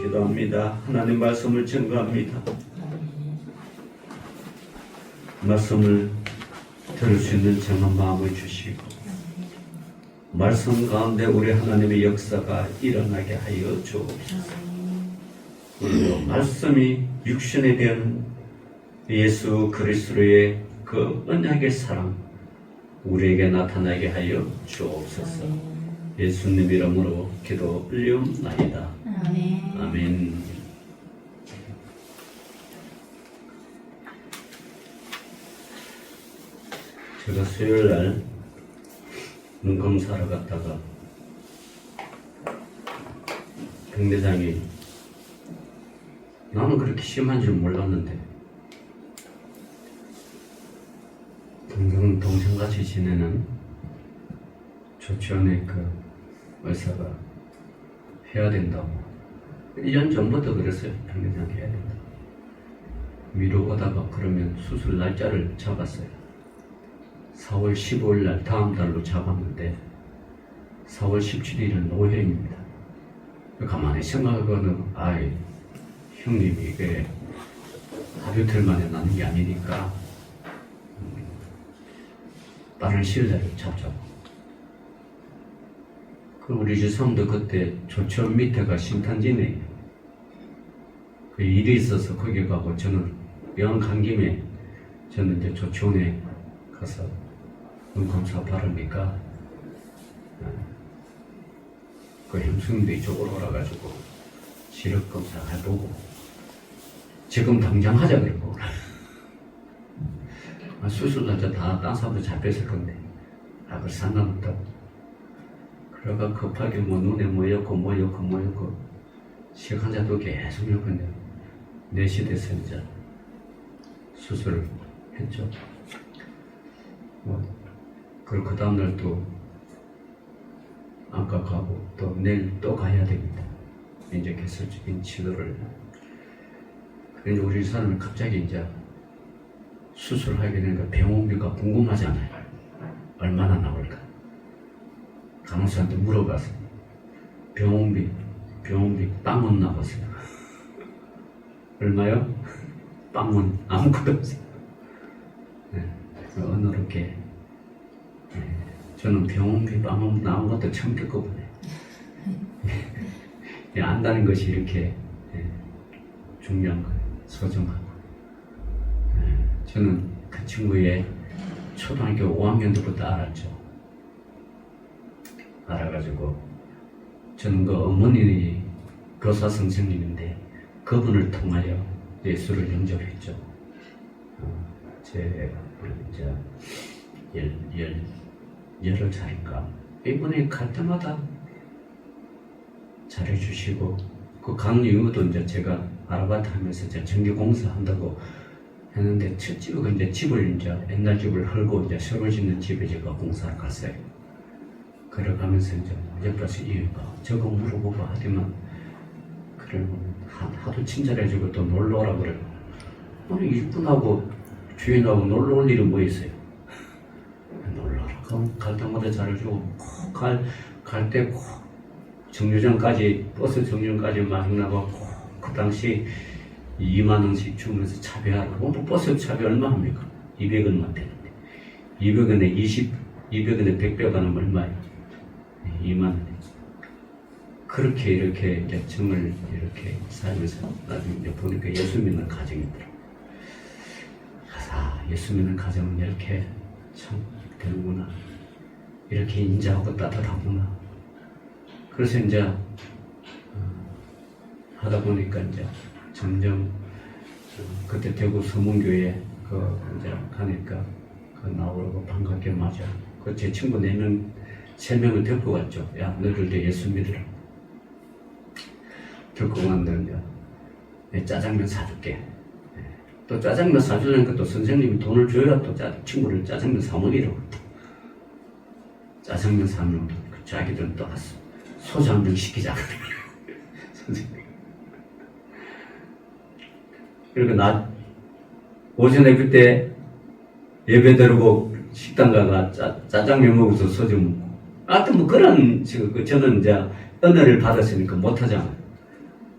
기도합니다. 하나님 말씀을 증거합니다. 말씀을 들을 수 있는 정한 마음을 주시고 말씀 가운데 우리 하나님의 역사가 일어나게 하여 주옵소서. 그리고 말씀이 육신에 대한 예수 그리스도의 그 언약의 사랑 우리에게 나타나게 하여 주옵소서. 예수님 이름으로 기도 올리옵나이다. 아멘. 제가 수요일날 눈 검사하러 갔다가 병대장이 나는 그렇게 심한 줄 몰랐는데 동생같이 지내는 조치원의 그 의사가 해야 된다고 1년 전부터 그랬어요. 병대장 해야 된다고 미뤄보다가 그러면 수술 날짜를 잡았어요. 4월 15일 날 다음 달로 잡았는데 4월 17일은 노회입니다. 가만히 생각하고는 아이 형님이 이게 하루 이틀 만에 나는 게 아니니까 빠른 시일 내에 잡자고. 그 우리 주사님도 그때 조천 밑에가 신탄진에 그 일이 있어서 거기 가고 저는 병원 간 김에 저는 이제 조천에 가서 눈 검사 바르니까 그 형수님도 이쪽으로 오라가지고 시력 검사 해보고 지금 당장 하자 그러고 수술 날짜 다 딴 사람도 잡혔을 건데 그걸 상관없다고. 그러가 급하게 뭐 눈에 뭐였고 시간자도 계속 옆에 4시 돼서 이제 수술을 했죠. 그리고 그 다음날 또 안과 가고 또 내일 또 가야 됩니다. 이제 개설적인 치료를. 그런데 우리 사람은 갑자기 이제 수술하게 되니까 병원비가 궁금하잖아요. 얼마나 나올까? 간호사한테 물어봐서 병원비 빵원 나왔어요. 얼마요? 빵원 아무것도 없어요. 네, 어느렇게 저는 병원비 빵원 나온 것도 처음 겪어보네. 안다는 것이 이렇게 중요한 거예요. 소중하고. 저는 그 친구의 초등학교 5학년 때부터 알았죠. 알아가지고 저는 그 어머니 교사 선생님인데 그분을 통하여 예수를 영접했죠. 제 이제 10살인가 이분이 갈 때마다 잘해주시고 그 간 이유도 이제 제가 아르바이트 하면서 이제 전기공사 한다고 했는데 첫 집은 이제 집을 이제 옛날 집을 헐고 이제 새로 짓는 집에 제가 공사를 갔어요. 걸어가면서 이제 옆에서 이유가 저거 물어보고 하더만 그러면 하도 친절해지고 또 놀러 오라 그래요. 아니 이분하고 주인하고 놀러 올 일은 뭐 있어요? 놀러 오라. 그럼 갈 때마다 잘해주고 갈 때 꼭 정류장까지 버스 정류장까지 마중 나가고 그 당시 2만 원씩 주면서 차비하라고. 버스 차비 얼마 합니까? 200원만 되는데 200원에 200원에 100배 가면 얼마예요? 2만 원. 그렇게 이렇게 이제 정을 이렇게 살면서 나중에 이제 보니까 예수 믿는 가정이더라고요. 예수 믿는 가정은 이렇게 참 되는구나. 이렇게 인자하고 따뜻하구나. 그래서 이제 하다 보니까 이제 점점 그때 대구 서문교회 그 이제 가니까 그 나오고 반갑게 맞아. 그 제 친구 3명을 데리고 갔죠. 야, 너희들 내 예수 믿으라. 데리고 갔는데 내 짜장면 사줄게. 또 짜장면 사주려니까 또 선생님이 돈을 줘야 또 친구를 짜장면 사 먹이라고. 짜장면 사면 그 자기들은 또 소주 한 병 시키자. 선생님. 그리고 오전에 그때 예배 드리고 식당 가가 짜장면 먹어서 소주 먹고. 하여튼 뭐 그런, 저는 이제 은혜를 받았으니까 못하잖아요.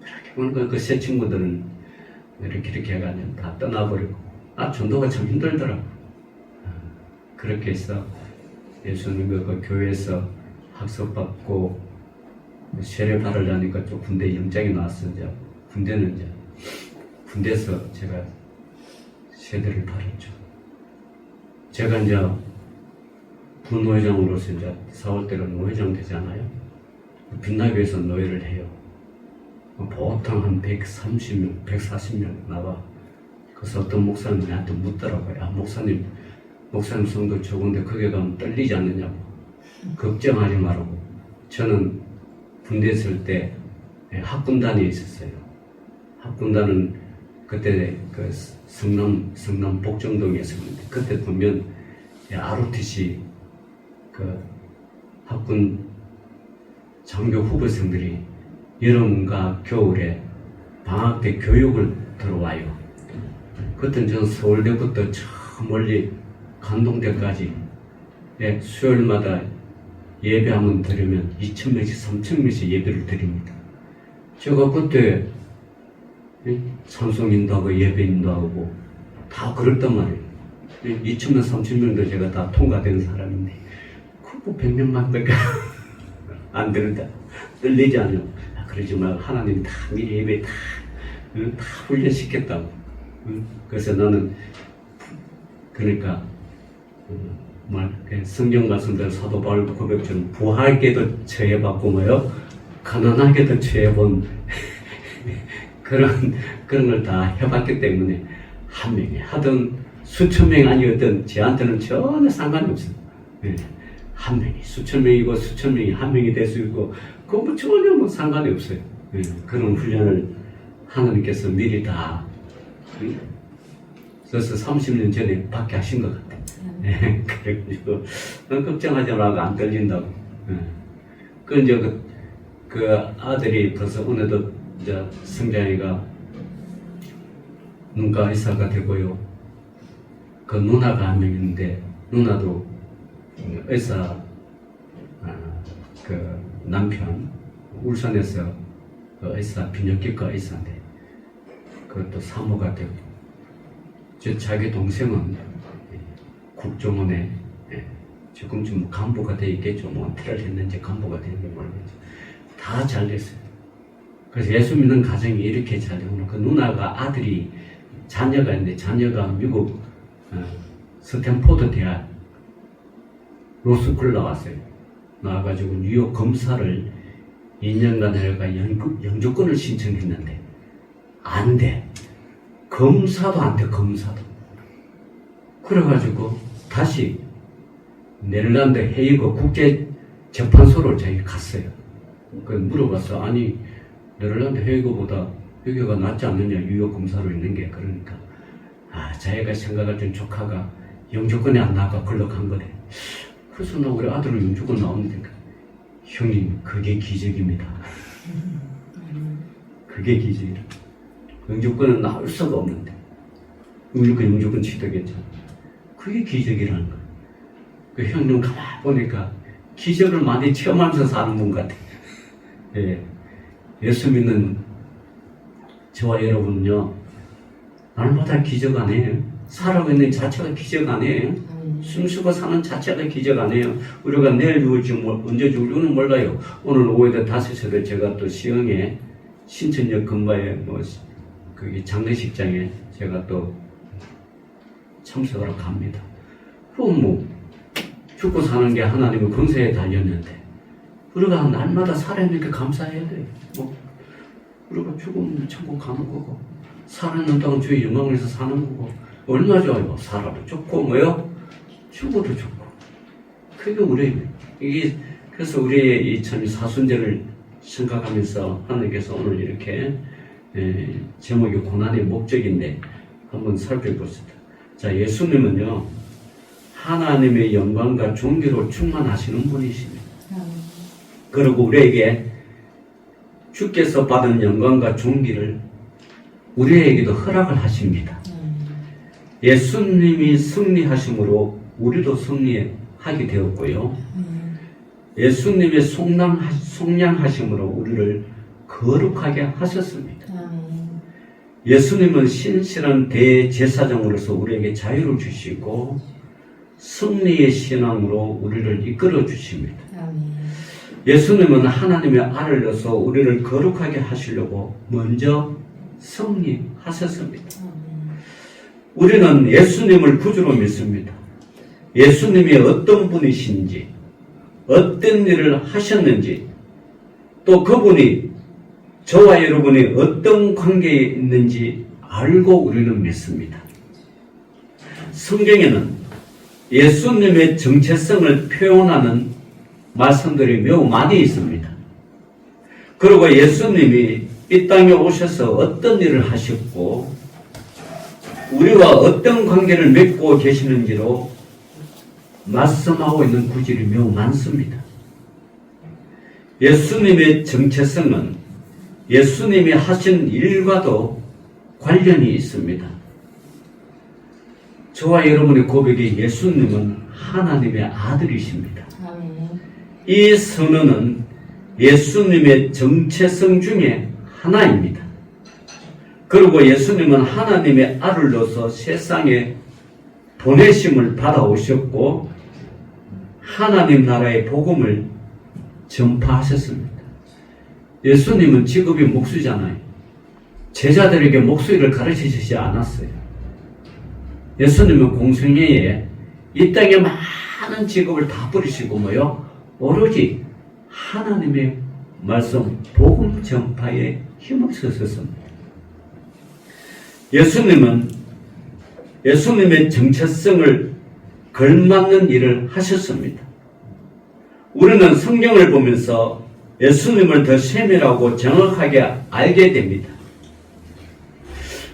그렇게 새 친구들은 이렇게 해가지고 다 떠나버리고, 전도가 참 힘들더라고. 그렇게 해서 예수님 그 교회에서 학습받고 세례 받으려니까 또 군대 영장이 나왔어. 군대에서 제가 세례를 받았죠. 제가 이제 부노회장으로서 이제 4월대로 노회장 되잖아요. 빛나교에서 노예를 해요. 보통 한 130명, 140명 나와. 그래서 어떤 목사님이 나한테 묻더라고요. 목사님 성도 적은데 거기 가면 떨리지 않느냐고. 걱정하지 말라고. 저는 군대 있을 때 학군단에 있었어요. 학군단은 그때 그 성남 복정동에 있었는데, 그때 보면 ROTC 그 학군 장교 후보생들이 여름과 겨울에 방학 때 교육을 들어와요. 그때 저는 서울대부터 저 멀리 간동대까지 수요일마다 예배하면 드리면 2,000명씩 3,000명씩 예배를 드립니다. 제가 그때 찬송인도 하고 예배인도 하고 다 그랬단 말이에요. 2,000명 3,000명도 제가 다 통과된 사람인데 그거 100명만 밖에 안 들었다. 떨리지 않아요. 그러지 말고 하나님이 다 미리 예배 다 훈련시켰다고. 그래서 나는 그러니까 성경 말씀대로 사도 바울도 고백처럼 부하게도 처해봤고 뭐요? 가난하게도 처해본 그런 걸 다 해봤기 때문에 한 명이 하든 수천 명이 아니었든 저한테는 전혀 상관이 없어요. 한 명이 수천 명이고 수천 명이 한 명이 될 수 있고 그거 뭐 전혀 뭐 상관이 없어요. 그런 훈련을 하나님께서 미리 다 그래서 30년 전에 받게 하신 것 같아요. 그래가지고 걱정하지 말고 안 떨린다고. 이제 그 아들이 벌써 오늘도 이제 성장이가 눈가 의사가 되고요. 그 누나가 한 명 있는데 누나도 의사 그 남편 울산에서 그 의사 비뇨기과 의사인데 그것도 사모가 되고, 자기 동생은 국정원에 지금쯤 간부가 돼 있겠죠. 뭐 어떻게 했는지 간부가 되는지 모르겠죠. 다 잘 됐어요. 그래서 예수 믿는 가정이 이렇게 잘 되고, 그 누나가 아들이 자녀가 있는데 자녀가 미국 스탠포드 대학 로스쿨 나왔어요. 나와가지고 뉴욕 검사를 2년간 해가 영주권을 신청했는데 안 돼. 검사도 안 돼. 검사도. 그래가지고 다시 네덜란드 헤이그 국제재판소를 저희 갔어요. 그 물어봤어. 아니 네덜란드 헤이그보다 여기가 낫지 않느냐, 뉴욕 검사로 있는 게. 그러니까 자기가 생각할 땐 조카가 영주권에 안 나가 걸러 간 거래. 그래서 나 우리 아들은 영주권 나오는데, 형님 그게 기적입니다. 그게 기적이라. 영주권은 나올 수가 없는데 영주권 취득했잖아. 그게 기적이라는 거야. 그 형님 가만 보니까 기적을 많이 체험하면서 사는 분 같아. 예수 믿는 저와 여러분은요, 날마다 기적 아니에요. 살아가고 있는 자체가 기적 아니에요. 숨쉬고 사는 자체가 기적 아니에요. 우리가 내일 죽을지 언제 죽을지는 몰라요. 오늘 오후에 5시에 제가 또 시흥에 신천역 근방에 거기 장례식장에 제가 또 참석하러 갑니다. 그럼 죽고 사는 게 하나님의 권세에 달렸는데 우리가 날마다 살아있는 게 감사해야 돼요. 우리가 죽으면 천국 가는 거고, 살아있는 동안 주의 영광을 위해서 사는 거고, 얼마나 좋아요. 살아도 좋고 죽어도 좋고. 그게 그래서 우리의 이 참 사순절을 생각하면서 하나님께서 오늘 이렇게 제목이 고난의 목적인데 한번 살펴보겠습니다. 자, 예수님은요, 하나님의 영광과 존귀로 충만하시는 분이십니다. 그리고 우리에게 주께서 받은 영광과 존귀를 우리에게도 허락을 하십니다. 예수님이 승리하심으로 우리도 승리하게 되었고요. 예수님의 속량하심으로 우리를 거룩하게 하셨습니다. 아멘. 예수님은 신실한 대제사장으로서 우리에게 자유를 주시고 승리의 신앙으로 우리를 이끌어 주십니다. 아멘. 예수님은 하나님의 알을 넣어서 우리를 거룩하게 하시려고 먼저 승리하셨습니다. 아멘. 우리는 예수님을 구주로 믿습니다. 예수님이 어떤 분이신지, 어떤 일을 하셨는지, 또 그분이 저와 여러분이 어떤 관계에 있는지 알고 우리는 믿습니다. 성경에는 예수님의 정체성을 표현하는 말씀들이 매우 많이 있습니다. 그리고 예수님이 이 땅에 오셔서 어떤 일을 하셨고 우리와 어떤 관계를 맺고 계시는지로 말씀하고 있는 구절이 매우 많습니다. 예수님의 정체성은 예수님이 하신 일과도 관련이 있습니다. 저와 여러분의 고백이 예수님은 하나님의 아들이십니다. 아멘. 이 선언은 예수님의 정체성 중에 하나입니다. 그리고 예수님은 하나님의 아들로서 세상에 보내심을 받아오셨고 하나님 나라의 복음을 전파하셨습니다. 예수님은 직업이 목수잖아요. 제자들에게 목수일을 가르치시지 않았어요. 예수님은 공생애에 이 땅에 많은 직업을 다 버리시고 오로지 하나님의 말씀, 복음 전파에 힘을 쓰셨습니다. 예수님은 예수님의 정체성을 걸맞는 일을 하셨습니다. 우리는 성경을 보면서 예수님을 더 세밀하고 정확하게 알게 됩니다.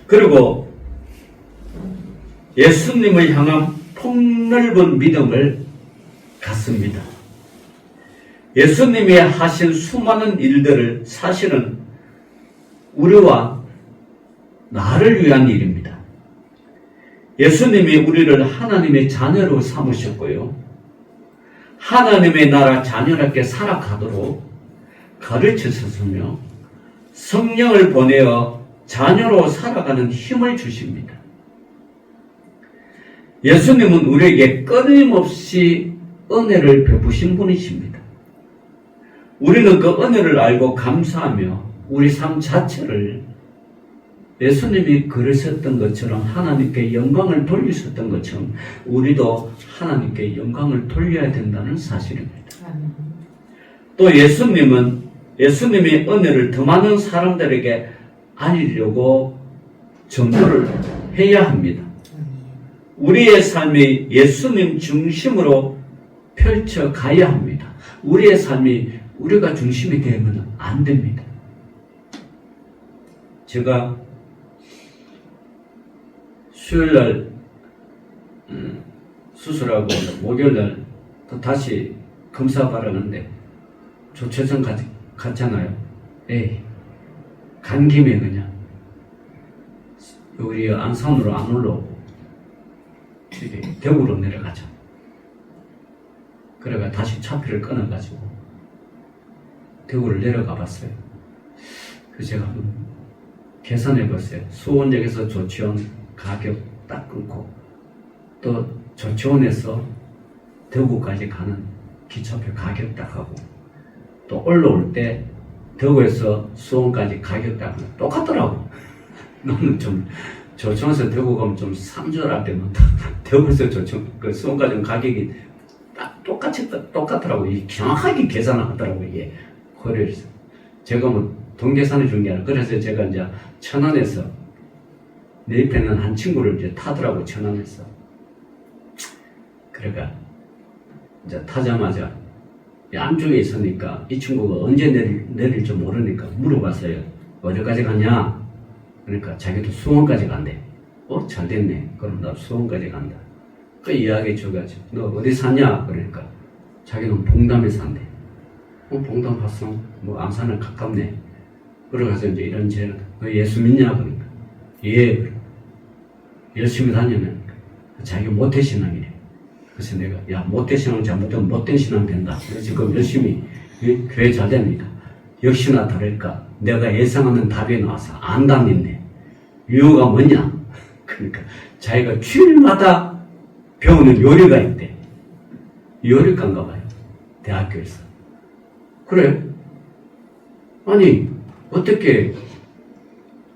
그리고 예수님을 향한 폭넓은 믿음을 갖습니다. 예수님이 하신 수많은 일들을 사실은 우리와 나를 위한 일입니다. 예수님이 우리를 하나님의 자녀로 삼으셨고요. 하나님의 나라 자녀답게 살아가도록 가르치셨으며 성령을 보내어 자녀로 살아가는 힘을 주십니다. 예수님은 우리에게 끊임없이 은혜를 베푸신 분이십니다. 우리는 그 은혜를 알고 감사하며 우리 삶 자체를 예수님이 그러셨던 것처럼 하나님께 영광을 돌리셨던 것처럼 우리도 하나님께 영광을 돌려야 된다는 사실입니다. 아멘. 또 예수님이 은혜를 더 많은 사람들에게 알리려고 전도를 해야 합니다. 우리의 삶이 예수님 중심으로 펼쳐가야 합니다. 우리의 삶이 우리가 중심이 되면 안 됩니다. 제가 수요일날 수술하고 목요일날 또 다시 검사 받았는데 조체성 갔잖아요. 간 김에 그냥 우리 안산으로 안 올라오고 대구로 내려가자. 그래가 다시 차표를 끊어가지고 대구를 내려가 봤어요. 그래서 제가 한번 계산해 봤어요. 수원역에서 조치원 가격 딱 끊고 또 조치원에서 대구까지 가는 기차표 가격 딱 하고 또 올라올 때 대구에서 수원까지 가격 딱 하고 똑같더라고. 나는 좀 조치원에서 대구 가면 좀 상주할 때만 대구에서 수원까지 가격이 딱 똑같더라고. 이게 정확하게 계산을 하더라고. 이게 그래서 제가 돈 계산해 준 게 아니라 그래서 제가 이제 천안에서 내 옆에는 한 친구를 이제 타더라고. 천안에서. 그러니까 이제 타자마자 안쪽에 있으니까 이 친구가 언제 내릴지 모르니까 물어봤어요. 어디까지 가냐? 그러니까 자기도 수원까지 간대. 잘 됐네. 그럼 나 수원까지 간다. 그 이야기 줘가지고 너 어디 사냐? 그러니까 자기는 봉담에 산대. 봉담 봤어? 안산은 가깝네. 그러가서 이제 이런저런 너 예수 믿냐? 그러니까 예. 열심히 다니면 자기가 모태신앙이래. 그래서 내가 모태신앙 잘못하면 못된 신앙 된다. 그래서 지금 열심히 교회 잘 됩니다. 역시나 다를까 내가 예상하는 답이 나와서 안 다닌대. 이유가 뭐냐? 그러니까 자기가 주일마다 배우는 요리가 있대. 요리가인가 봐요. 대학교에서. 그래? 아니 어떻게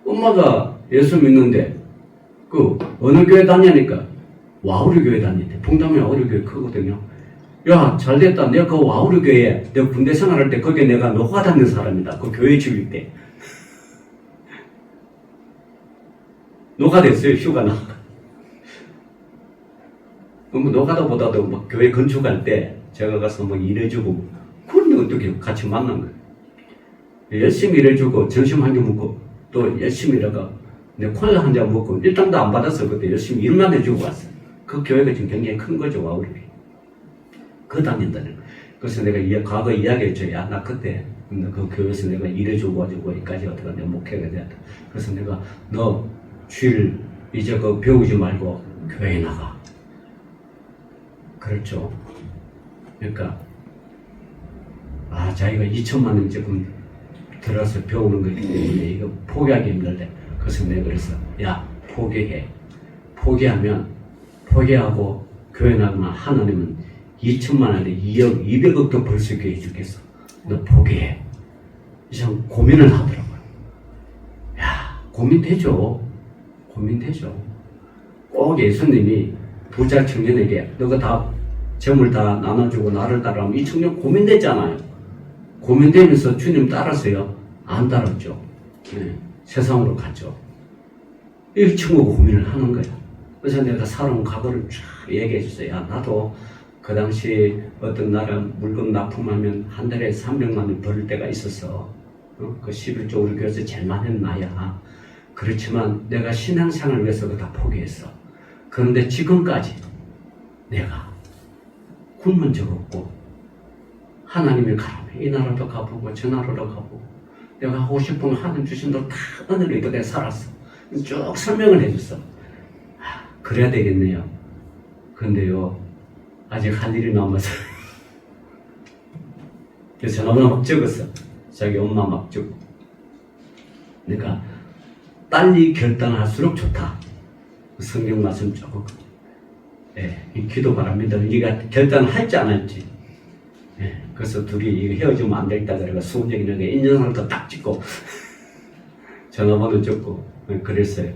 엄마가 예수 믿는데 그 어느 교회 다니니까 와우리 교회 다니대. 봉담에 와우리 교회 크거든요. 야 잘됐다. 내가 그 와우리 교회에 내가 군대 생활할 때 거기에 내가 노가 다니는 사람이다. 그 교회 집일 때 노가 됐어요. 휴가 나. 뭐 노가다보다도 막 교회 건축할 때 제가 가서 뭐 일해주고 그런데 어떻게 같이 만난 거예요. 열심히 일해주고 점심 한 개 먹고 또 열심히 일하가 내 콜라 한 잔 먹고 일당도 안 받았어. 그때 열심히 일만 해주고 왔어요. 그 교회가 지금 굉장히 큰 거죠. 와우리. 그 다닌다는 거. 그래서 내가 과거 이야기했죠. 야, 나 그때 그 교회에서 내가 일해주고 가지고 여기까지 어떻게 내가 목회가 되었다. 그래서 내가 너 주일 이제 그 배우지 말고 교회에 나가. 그렇죠. 그러니까 자기가 2천만 원 조금 들어서 배우는 거기 때문에 이거 포기하기 힘들대. 그래서 내가 그랬어. 야, 포기해. 포기하고 교회 나가면 하나님은 2천만 원에 2억, 200억도 벌 수 있게 해주겠어. 너 포기해. 참 고민을 하더라고요. 야, 고민되죠. 꼭 예수님이 부자 청년에게 너가 다 재물 다 나눠주고 나를 따라하면 이 청년 고민됐잖아요. 고민되면서 주님 따랐어요? 안 따랐죠. 네, 세상으로 갔죠. 이 친구가 고민을 하는 거야. 그래서 내가 살아온 과거를 쫙 얘기해 주세요. 야, 나도 그 당시 어떤 나라 물건 납품하면 한 달에 300만 원 벌 때가 있었어. 그 11조 우리 교회에서 제일 많이 했는 나야. 그렇지만 내가 신앙생활을 위해서 그거 다 포기했어. 그런데 지금까지 내가 굶은 적 없고 하나님이 가라면 이 나라도 가보고 저 나라도 가보고 내가 하고 싶은 거 하나님 주신 대로 다 은혜로 이거 내가 살았어. 쭉 설명을 해줬어. 그래야 되겠네요. 그런데요 아직 할 일이 남아서 그래서 전화번호 막 적었어. 자기 엄마 막 적고 그러니까 빨리 결단할수록 좋다. 성경 말씀 조금 이 기도 바랍니다. 우리가 결단할지 안 할지. 그래서 둘이 헤어지면 안 되겠다 그래가 수험적인 게 인증서를 딱 찍고 전화번호 적고 그랬어요.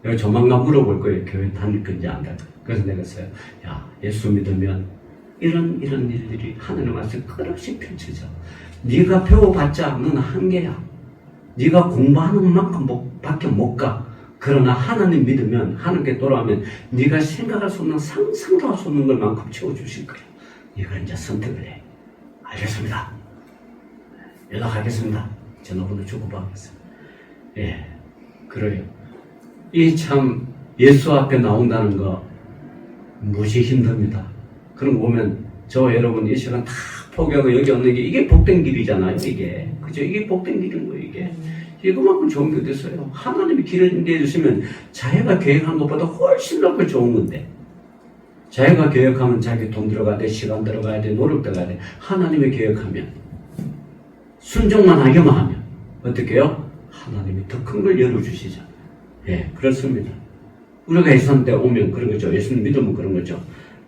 내가 조만간 물어볼 거예요. 교회 다닐 건지 안 다닐 건지. 그래서 내가 했어요. 야, 예수 믿으면 이런 일들이 하늘의 말씀 끝없이 펼쳐져. 네가 배워봤자 너는 한계야. 네가 공부하는 만큼 밖에 못 가. 그러나 하나님 믿으면 하나님께 돌아오면 네가 생각할 수 없는 상상도 할 수 없는 것만큼 채워주실 거야. 이걸 이제 선택을 해. 알겠습니다. 연락하겠습니다. 전화번호 주고받겠습니다. 그래요. 이 참 예수 앞에 나온다는 거 무지 힘듭니다. 그런 거 보면 저 여러분 이 시간 다 포기하고 여기 오는 게 이게 복된 길이잖아요. 이게 그죠? 이게 복된 길인 거예요. 이거만큼 좋은 게 됐어요. 하나님이 길을 내주시면 자기가 계획한 것보다 훨씬 더 좋은 건데 자기가 계획하면 자기 돈 들어가야 돼, 시간 들어가야 돼, 노력 들어가야 돼. 하나님이 계획하면 순종만 하기만 하면 어떻게 해요? 하나님이 더 큰 걸 열어주시죠. 그렇습니다. 우리가 예수님 때 오면 그런 거죠. 예수님 믿으면 그런 거죠.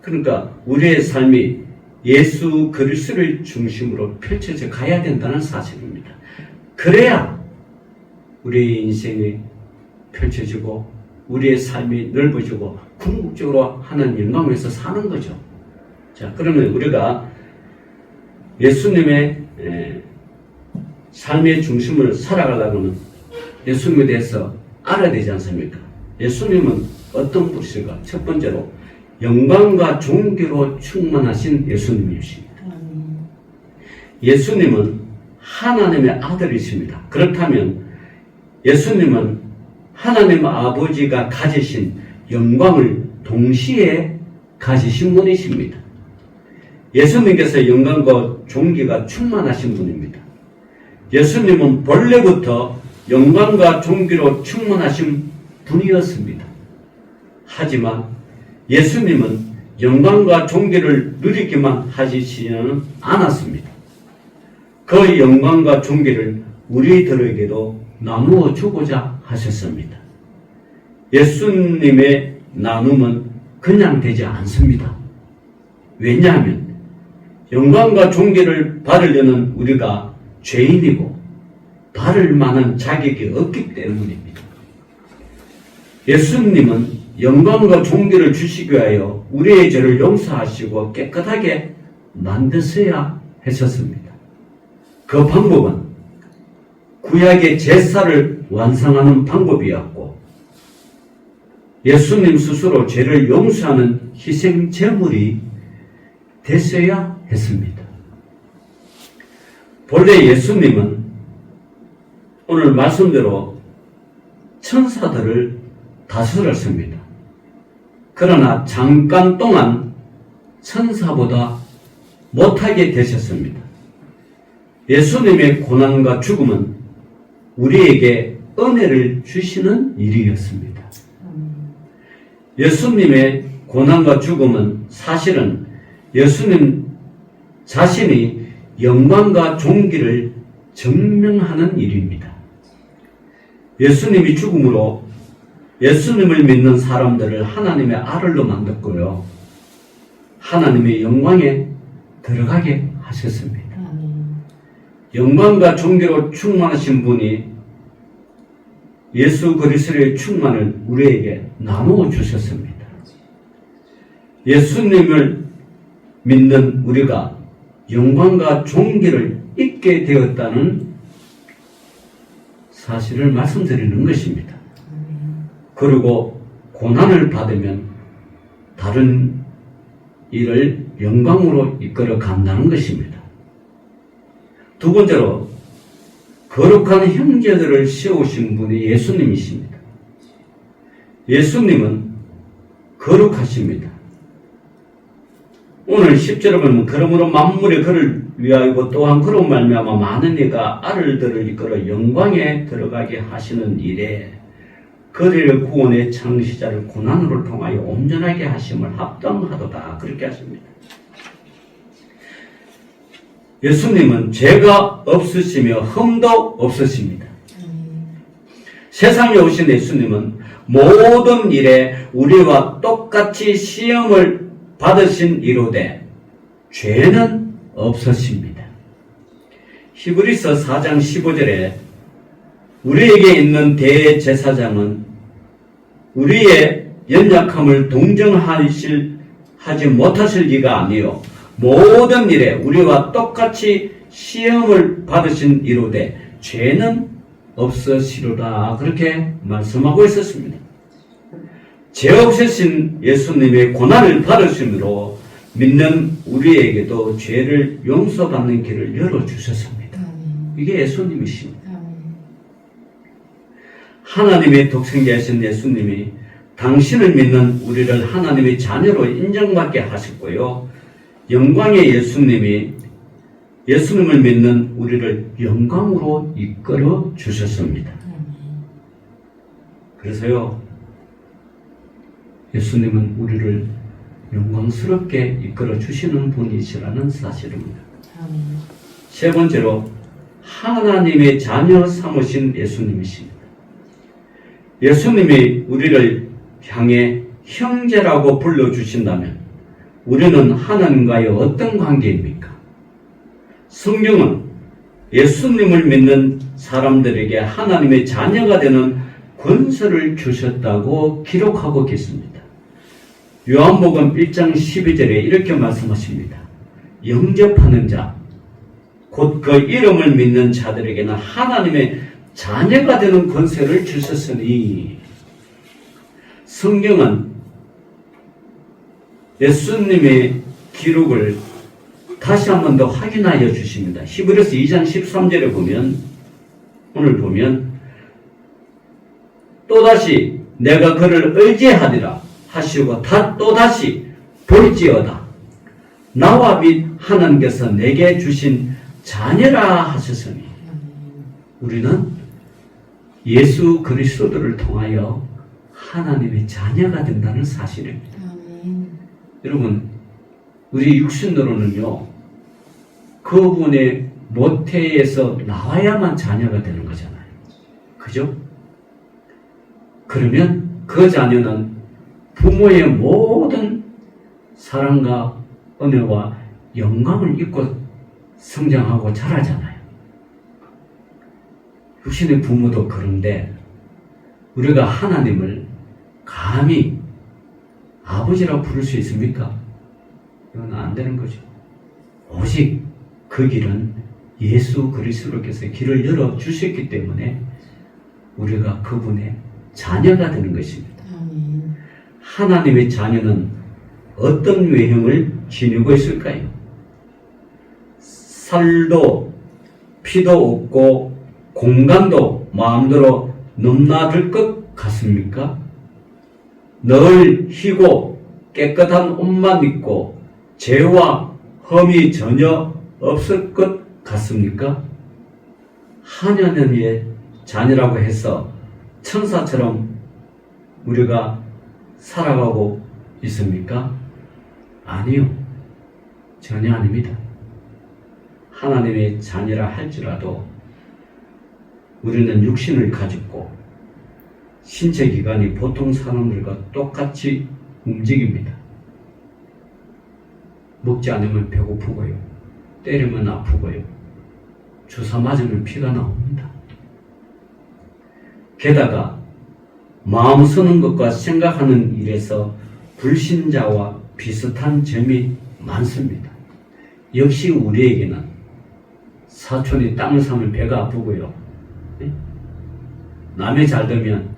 그러니까 우리의 삶이 예수 그리스도를 중심으로 펼쳐져 가야 된다는 사실입니다. 그래야 우리의 인생이 펼쳐지고 우리의 삶이 넓어지고 궁극적으로 하나님 영광을 위해서 사는 거죠. 자, 그러면 우리가 예수님의 삶의 중심을 살아가려면 예수님에 대해서 알아야 되지 않습니까? 예수님은 어떤 분이실까? 첫 번째로 영광과 존귀로 충만하신 예수님이십니다. 예수님은 하나님의 아들이십니다. 그렇다면 예수님은 하나님 아버지가 가지신 영광을 동시에 가지신 분이십니다. 예수님께서 영광과 존귀가 충만하신 분입니다. 예수님은 본래부터 영광과 존귀로 충만하신 분이었습니다. 하지만 예수님은 영광과 존귀를 누리기만 하시지는 않았습니다. 그 영광과 존귀를 우리들에게도 나누어 주고자 하셨습니다. 예수님의 나눔은 그냥 되지 않습니다. 왜냐하면 영광과 존귀를 받으려는 우리가 죄인이고 받을 만한 자격이 없기 때문입니다. 예수님은 영광과 존귀를 주시기 위하여 우리의 죄를 용서하시고 깨끗하게 만드셔야 하셨습니다. 그 방법은 구약의 제사를 완성하는 방법이었고 예수님 스스로 죄를 용서하는 희생 제물이 됐어야 했습니다. 본래 예수님은 오늘 말씀대로 천사들을 다스렸습니다. 그러나 잠깐 동안 천사보다 못하게 되셨습니다. 예수님의 고난과 죽음은 우리에게 은혜를 주시는 일이었습니다. 예수님의 고난과 죽음은 사실은 예수님 자신이 영광과 존귀를 증명하는 일입니다. 예수님이 죽음으로 예수님을 믿는 사람들을 하나님의 아들로 만들고요. 하나님의 영광에 들어가게 하셨습니다. 영광과 존귀로 충만하신 분이 예수 그리스도의 충만을 우리에게 나누어 주셨습니다. 예수님을 믿는 우리가 영광과 존귀를 잊게 되었다는 사실을 말씀드리는 것입니다. 그리고 고난을 받으면 다른 일을 영광으로 이끌어 간다는 것입니다. 두 번째로 거룩한 형제들을 세우신 분이 예수님이십니다. 예수님은 거룩하십니다. 오늘 10절에 보면 그러므로 만물의 그를 위하여 또한 그로 말미암아 많은 이가 아들들을 이끌어 영광에 들어가게 하시는 일에 그들의 구원의 창시자를 고난으로 통하여 온전하게 하심을 합당하도다 그렇게 하십니다. 예수님은 죄가 없으시며 흠도 없으십니다. 세상에 오신 예수님은 모든 일에 우리와 똑같이 시험을 받으신 이로되 죄는 없으십니다. 히브리서 4장 15절에 우리에게 있는 대제사장은 우리의 연약함을 동정하지 못하실 이가 아니요 모든 일에 우리와 똑같이 시험을 받으신 이로되 죄는 없으시로다 그렇게 말씀하고 있었습니다. 죄 없으신 예수님의 고난을 받으심으로 믿는 우리에게도 죄를 용서받는 길을 열어주셨습니다. 이게 예수님이십니다. 하나님의 독생자이신 예수님이 당신을 믿는 우리를 하나님의 자녀로 인정받게 하셨고요. 영광의 예수님이 예수님을 믿는 우리를 영광으로 이끌어 주셨습니다. 그래서요, 예수님은 우리를 영광스럽게 이끌어 주시는 분이시라는 사실입니다. 세 번째로 하나님의 자녀 삼으신 예수님이십니다. 예수님이 우리를 향해 형제라고 불러주신다면 우리는 하나님과의 어떤 관계입니까? 성경은 예수님을 믿는 사람들에게 하나님의 자녀가 되는 권세를 주셨다고 기록하고 계십니다. 요한복음 1장 12절에 이렇게 말씀하십니다. 영접하는 자, 곧 그 이름을 믿는 자들에게는 하나님의 자녀가 되는 권세를 주셨으니 성경은 예수님의 기록을 다시 한 번 더 확인하여 주십니다. 히브리서 2장 13절에 보면 오늘 보면 또다시 내가 그를 의지하리라 하시고 또다시 볼지어다 나와 및 하나님께서 내게 주신 자녀라 하셨으니 우리는 예수 그리스도를 통하여 하나님의 자녀가 된다는 사실입니다. 여러분, 우리 육신으로는요, 그분의 모태에서 나와야만 자녀가 되는 거잖아요. 그죠? 그러면 그 자녀는 부모의 모든 사랑과 은혜와 영광을 입고 성장하고 자라잖아요. 육신의 부모도 그런데 우리가 하나님을 감히 아버지라고 부를 수 있습니까? 이건 안 되는 거죠. 오직 그 길은 예수 그리스도께서 길을 열어 주셨기 때문에 우리가 그분의 자녀가 되는 것입니다. 하나님의 자녀는 어떤 외형을 지니고 있을까요? 살도 피도 없고 공간도 마음대로 넘나들 것 같습니까? 늘 희고 깨끗한 옷만 입고 죄와 흠이 전혀 없을 것 같습니까? 하나님의 자녀라고 해서 천사처럼 우리가 살아가고 있습니까? 아니요. 전혀 아닙니다. 하나님의 자녀라 할지라도 우리는 육신을 가지고 신체 기관이 보통 사람들과 똑같이 움직입니다. 먹지 않으면 배고프고요. 때리면 아프고요. 주사 맞으면 피가 나옵니다. 게다가 마음 쓰는 것과 생각하는 일에서 불신자와 비슷한 점이 많습니다. 역시 우리에게는 사촌이 땅을 사면 배가 아프고요. 남의 잘 되면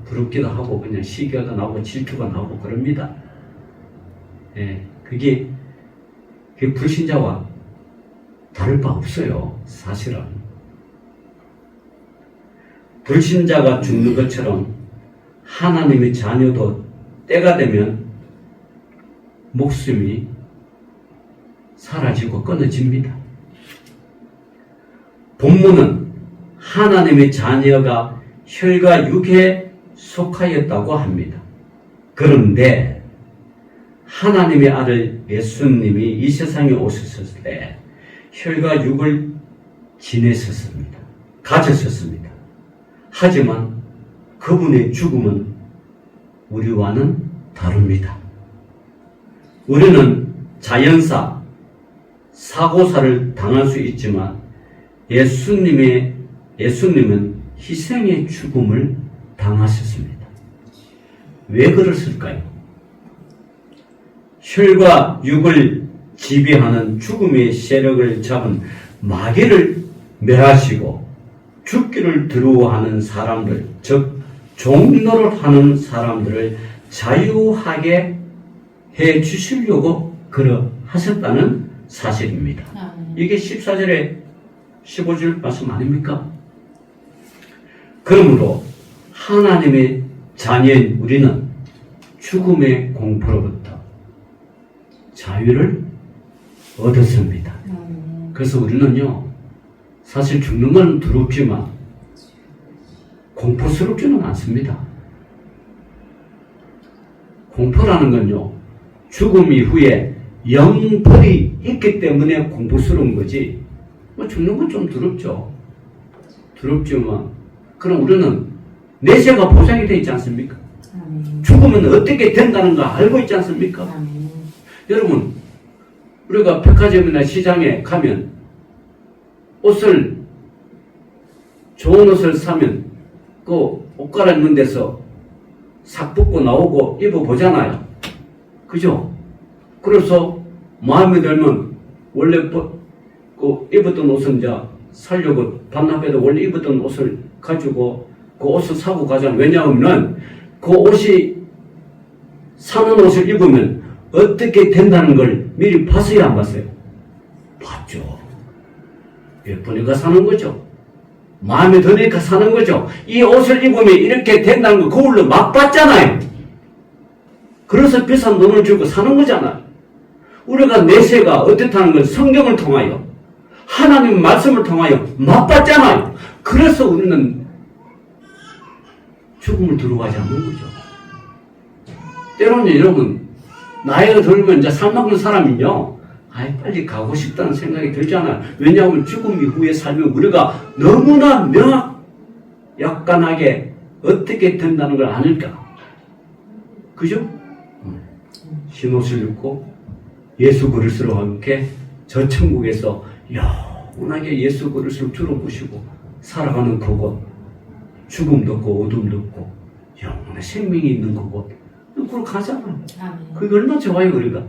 부럽기도 하고 그냥 시기가 나고 질투가 나고 그럽니다. 그게 불신자와 다를 바 없어요. 사실은 불신자가 죽는 것처럼 하나님의 자녀도 때가 되면 목숨이 사라지고 끊어집니다. 본문은 하나님의 자녀가 혈과 육에 속하였다고 합니다. 그런데 하나님의 아들 예수님이 이 세상에 오셨을 때 혈과 육을 지냈었습니다. 가졌었습니다. 하지만 그분의 죽음은 우리와는 다릅니다. 우리는 자연사, 사고사를 당할 수 있지만 예수님은 희생의 죽음을 당하셨습니다. 왜 그랬을까요? 혈과 육을 지배하는 죽음의 세력을 잡은 마귀를 멸하시고 죽기를 두려워하는 사람들, 즉 종노릇 하는 사람들을 자유하게 해 주시려고 그러하셨다는 사실입니다. 이게 14절에 15절 말씀 아닙니까? 그러므로 하나님의 자녀인 우리는 죽음의 공포로부터 자유를 얻었습니다. 그래서 우리는요, 사실 죽는 건 두렵지만 공포스럽지는 않습니다. 공포라는 건요, 죽음 이후에 영벌이 있기 때문에 공포스러운 거지, 죽는 건 좀 두렵죠. 두렵지만, 그럼 우리는 내세가 보장이 되어 있지 않습니까? 죽으면 어떻게 된다는 거 알고 있지 않습니까? 여러분, 우리가 백화점이나 시장에 가면 좋은 옷을 사면 그 옷 갈아입는 데서 싹 벗고 나오고 입어보잖아요. 그죠? 그래서 마음에 들면 원래 입었던 옷은 이제 살려고 반납해도 원래 입었던 옷을 가지고 그 옷을 사고 가잖아요. 왜냐하면 그 옷이 사는 옷을 입으면 어떻게 된다는 걸 미리 봤어요, 안 봤어요? 봤죠. 예쁘니까 사는 거죠. 마음에 드니까 사는 거죠. 이 옷을 입으면 이렇게 된다는 거 거울로 막 봤잖아요. 그래서 비싼 돈을 주고 사는 거잖아요. 우리가 내세가 어떻다는 걸 성경을 통하여 하나님 말씀을 통하여 맛봤잖아요. 그래서 우리는 죽음을 두려워하지 않는 거죠. 때로는 여러분, 나이가 들면 이제 살 먹는 사람은요, 빨리 가고 싶다는 생각이 들잖아요. 왜냐하면 죽음 이후의 삶은 우리가 너무나 약간하게 어떻게 된다는 걸 아니까. 그죠? 흰옷을 입고 예수 그리스도와 함께 저 천국에서 영원하게 예수 그리스도를 주로 모시고 살아가는 그곳, 죽음도 없고 어둠도 없고 영원한 생명이 있는 그곳, 그걸 가잖아. 그게 얼마나 좋아요 우리가.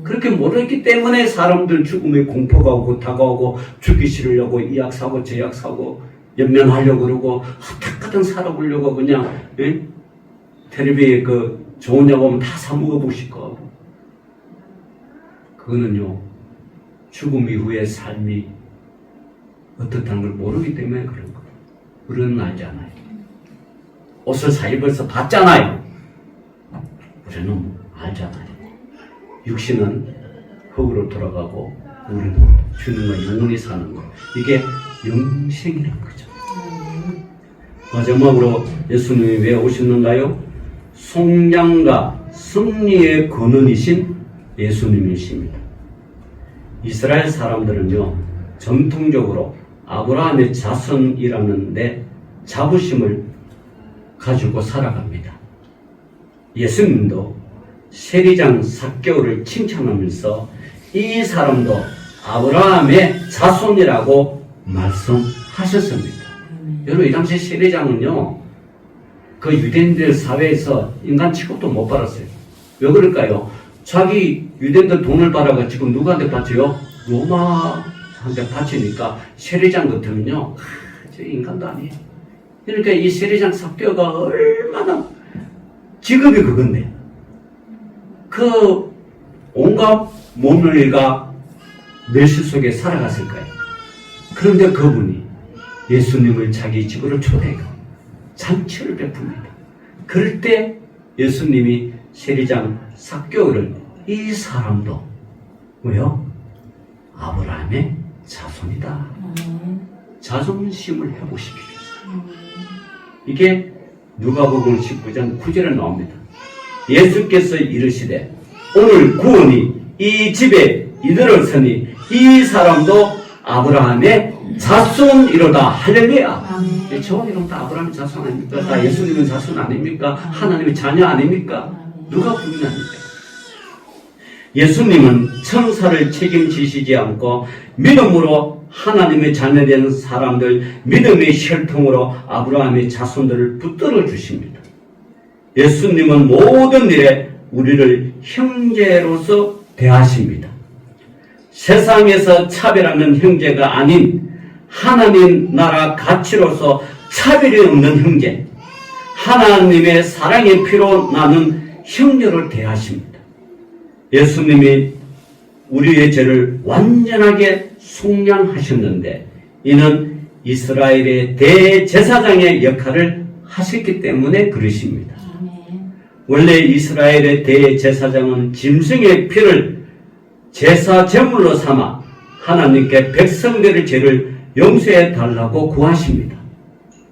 그렇게 모르기 때문에 사람들 죽음에 공포가 오고 다가오고 죽기 싫으려고 이 약 사고 저 약 사고 연명하려고 그러고 어떻게든 살아보려고 그냥 텔레비에 그 좋은 약 오면 다 사 먹어보고 싶고 하고. 그거는요 죽음 이후의 삶이 어떻다는 걸 모르기 때문에 그런 거예요. 우리는 알잖아요. 옷을 사 입어서 봤잖아요. 우리는 알잖아요. 육신은 흙으로 돌아가고 우리는 주님과 영원히 사는 것. 이게 영생이라는 거죠. 마지막으로 예수님이 왜 오셨는가요? 속량과 승리의 근원이신 예수님이십니다. 이스라엘 사람들은요 전통적으로 아브라함의 자손이라는 데 자부심을 가지고 살아갑니다. 예수님도 세리장 삭개오를 칭찬하면서 이 사람도 아브라함의 자손이라고 말씀하셨습니다. 여러분 이 당시 세리장은요 그 유대인들 사회에서 인간 취급도 못 받았어요. 왜 그럴까요? 자기 유대인들 돈을 받아가지고 누구한테 받죠? 로마한테 바치니까 세리장 같으면요 저 인간도 아니에요. 그러니까 이 세리장 삭개오가 얼마나 직업이 그건데 그 온갖 모멸과 멸시 속에 살아갔을까요? 그런데 그분이 예수님을 자기 집으로 초대해요. 잔치를 베풉니다. 그럴 때 예수님이 세리장 삭개오를 이 사람도 왜요? 아브라함의 자손이다. 자존심을 해보시기 위해서. 이게 누가복음 19장 9절에 나옵니다. 예수께서 이르시되 오늘 구원이 이 집에 이르렀으니 이 사람도 아브라함의 자손이로다. 할렐루야. 저 이름 다 아브라함의 자손 아닙니까? 다 예수님은 자손 아닙니까? 하나님의 자녀 아닙니까? 누가 부인합니까? 예수님은 천사를 책임지시지 않고 믿음으로 하나님의 자녀된 사람들, 믿음의 혈통으로 아브라함의 자손들을 붙들어 주십니다. 예수님은 모든 일에 우리를 형제로서 대하십니다. 세상에서 차별하는 형제가 아닌 하나님 나라 가치로서 차별이 없는 형제, 하나님의 사랑의 피로 나는 형제로 대하십니다. 예수님이 우리의 죄를 완전하게 속량하셨는데 이는 이스라엘의 대제사장의 역할을 하셨기 때문에 그러십니다. 원래 이스라엘의 대제사장은 짐승의 피를 제사 제물로 삼아 하나님께 백성들의 죄를 용서해 달라고 구하십니다.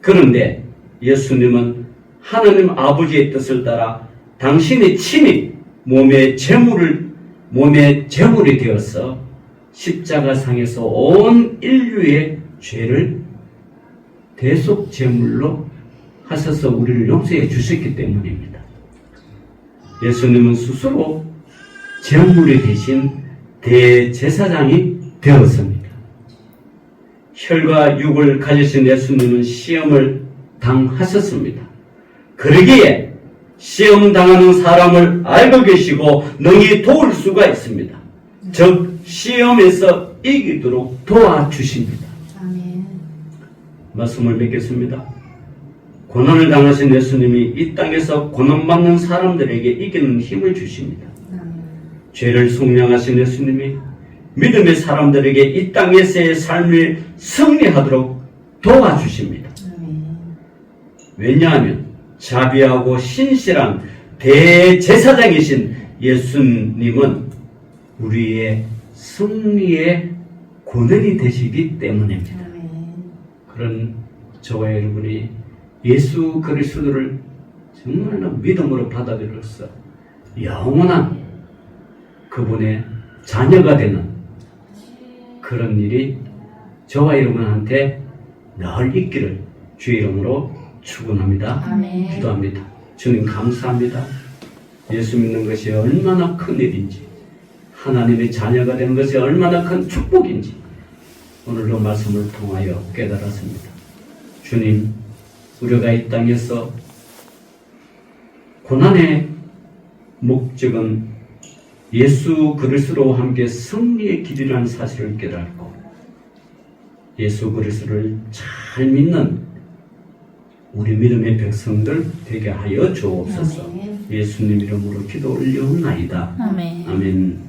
그런데 예수님은 하나님 아버지의 뜻을 따라 당신의 친히 몸의 제물이 되어서 십자가상에서 온 인류의 죄를 대속 제물로 하셔서 우리를 용서해 주셨기 때문입니다. 예수님은 스스로 제물이 되신 대제사장이 되었습니다. 혈과 육을 가지신 예수님은 시험을 당하셨습니다. 그러기에 시험 당하는 사람을 알고 계시고 능히 도울 수가 있습니다. 즉 시험에서 이기도록 도와주십니다. 아멘. 말씀을 맺겠습니다. 고난을 당하신 예수님이 이 땅에서 고난받는 사람들에게 이기는 힘을 주십니다. 죄를 속량하신 예수님이 믿음의 사람들에게 이 땅에서의 삶을 승리하도록 도와주십니다. 왜냐하면 자비하고 신실한 대제사장이신 예수님은 우리의 승리의 권능이 되시기 때문입니다. 그런 저와 여러분이 예수 그리스도를 정말로 믿음으로 받아들여서 영원한 그분의 자녀가 되는 그런 일이 저와 여러분한테 늘 있기를 주의 이름으로 축원합니다. 아멘. 기도합니다. 주님 감사합니다. 예수 믿는 것이 얼마나 큰 일인지, 하나님의 자녀가 되는 것이 얼마나 큰 축복인지 오늘도 말씀을 통하여 깨달았습니다. 주님, 우리가 이 땅에서 고난의 목적은 예수 그리스도와 함께 승리의 길이라는 사실을 깨닫고 예수 그리스도를 잘 믿는 우리 믿음의 백성들 되게 하여 주옵소서. 아멘. 예수님 이름으로 기도 올려옵나이다. 아멘. 아멘.